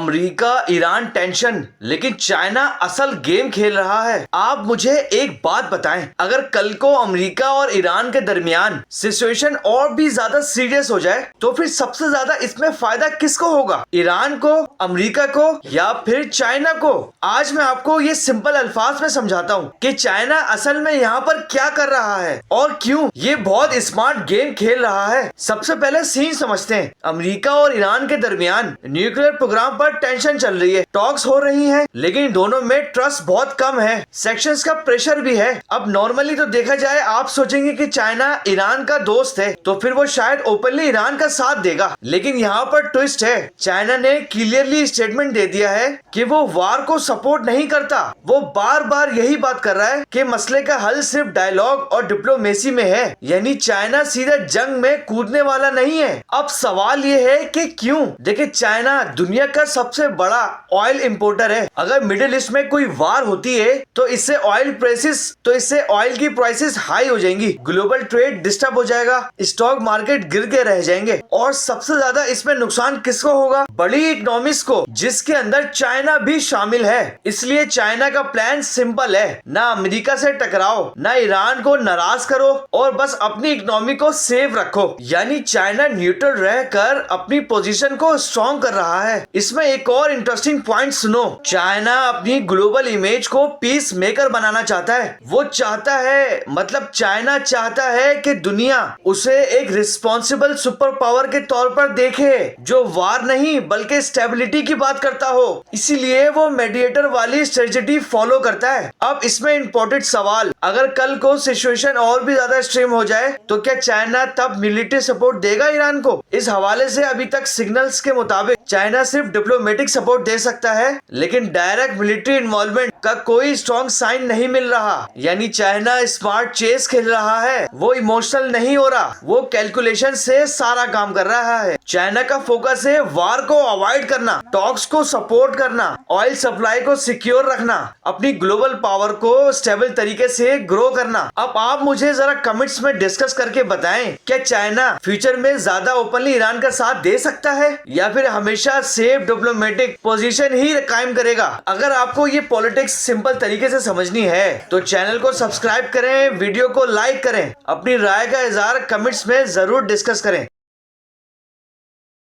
America Iran tension, लेकिन China असल game खेल रहा है। आप मुझे एक बात बताएं, अगर कल को अमेरिका और ईरान के दरमियान सिचुएशन और भी ज्यादा सीरियस हो जाए तो फिर सबसे ज्यादा इसमें फायदा किसको होगा? ईरान को, अमेरिका को या फिर चाइना को? आज मैं आपको ये सिंपल अल्फाज में समझाता हूँ कि चाइना असल में यहाँ पर क्या कर रहा है और क्यों ये बहुत स्मार्ट गेम खेल रहा है। सबसे पहले सीन समझते हैं। अमेरिका और ईरान के दरमियान न्यूक्लियर प्रोग्राम पर टेंशन चल रही है, टॉक्स हो रही हैं, लेकिन दोनों में ट्रस्ट बहुत कम है, सैंक्शंस का प्रेशर भी है। अब नॉर्मली तो देखा जाए आप सोचेंगे कि चाइना ईरान का दोस्त है तो फिर वो शायद ओपनली ईरान का साथ देगा, लेकिन यहाँ पर ट्विस्ट है। चाइना ने क्लियरली स्टेटमेंट दे दिया है कि वो वार को सपोर्ट नहीं करता। वो बार बार यही बात कर रहा है कि मसले का हल सिर्फ डायलॉग और डिप्लोमेसी में है, यानी चाइना सीधा जंग में कूदने वाला नहीं है। अब सवाल ये है कि क्यों? देखिए, चाइना दुनिया का सबसे बड़ा ऑयल इंपोर्टर है। अगर मिडिल ईस्ट में कोई वार होती है तो इससे ऑयल की प्राइसेस हाई हो जाएंगी, ग्लोबल ट्रेड डिस्टर्ब हो जाएगा, स्टॉक मार्केट गिर के रह जाएंगे और सबसे ज्यादा इसमें नुकसान किसको होगा? बड़ी इकोनॉमिक्स को, जिसके अंदर चाइना भी शामिल है। इसलिए चाइना का प्लान सिंपल है, ना अमेरिका से टकराओ, ना ईरान को नाराज करो और बस अपनी इकोनॉमी को सेव रखो। यानी चाइना न्यूट्रल रहकर अपनी पोजीशन को स्ट्रॉन्ग कर रहा है। इसमें एक और इंटरेस्टिंग पॉइंट सुनो, चाइना अपनी ग्लोबल इमेज को पीस मेकर बनाना चाहता है। वो चाहता है, मतलब चाइना चाहता है कि दुनिया उसे एक रिस्पॉन्सिबल सुपर पावर के तौर पर देखे, जो वार नहीं बल्कि स्टेबिलिटी की बात करता हो। इसीलिए वो मेडिएटर वाली स्ट्रेटेजी फॉलो करता है। अब इसमें इम्पोर्टेंट सवाल, अगर कल को सिचुएशन और भी ज्यादा एक्सट्रीम हो जाए तो क्या चाइना तब मिलिट्री सपोर्ट देगा ईरान को? इस हवाले से अभी तक सिग्नल्स के मुताबिक चाइना सिर्फ डिप्लोमेटिक सपोर्ट दे सकता है, लेकिन डायरेक्ट मिलिट्री इन्वॉल्वमेंट का कोई स्ट्रॉन्ग साइन नहीं मिल रहा। यानी चाइना स्मार्ट चेस खेल रहा है, वो इमोशनल नहीं हो रहा, वो कैलकुलेशन से सारा काम कर रहा है। चाइना का फोकस है वार को अवॉइड करना, टॉक्स को सपोर्ट करना, ऑयल सप्लाई को सिक्योर रखना, अपनी ग्लोबल पावर को स्टेबल तरीके से ग्रो करना। अब आप मुझे जरा कमेंट्स में डिस्कस करके बताएं, क्या चाइना फ्यूचर में ज्यादा ओपनली ईरान का साथ दे सकता है या फिर हमेशा सेफ डिप्लोमेटिक पोजीशन ही कायम करेगा? अगर आपको ये पॉलिटिक्स सिंपल तरीके से समझनी है तो चैनल को सब्सक्राइब करें, वीडियो को लाइक करें, अपनी राय का इजहार कमेंट्स में जरूर डिस्कस करें।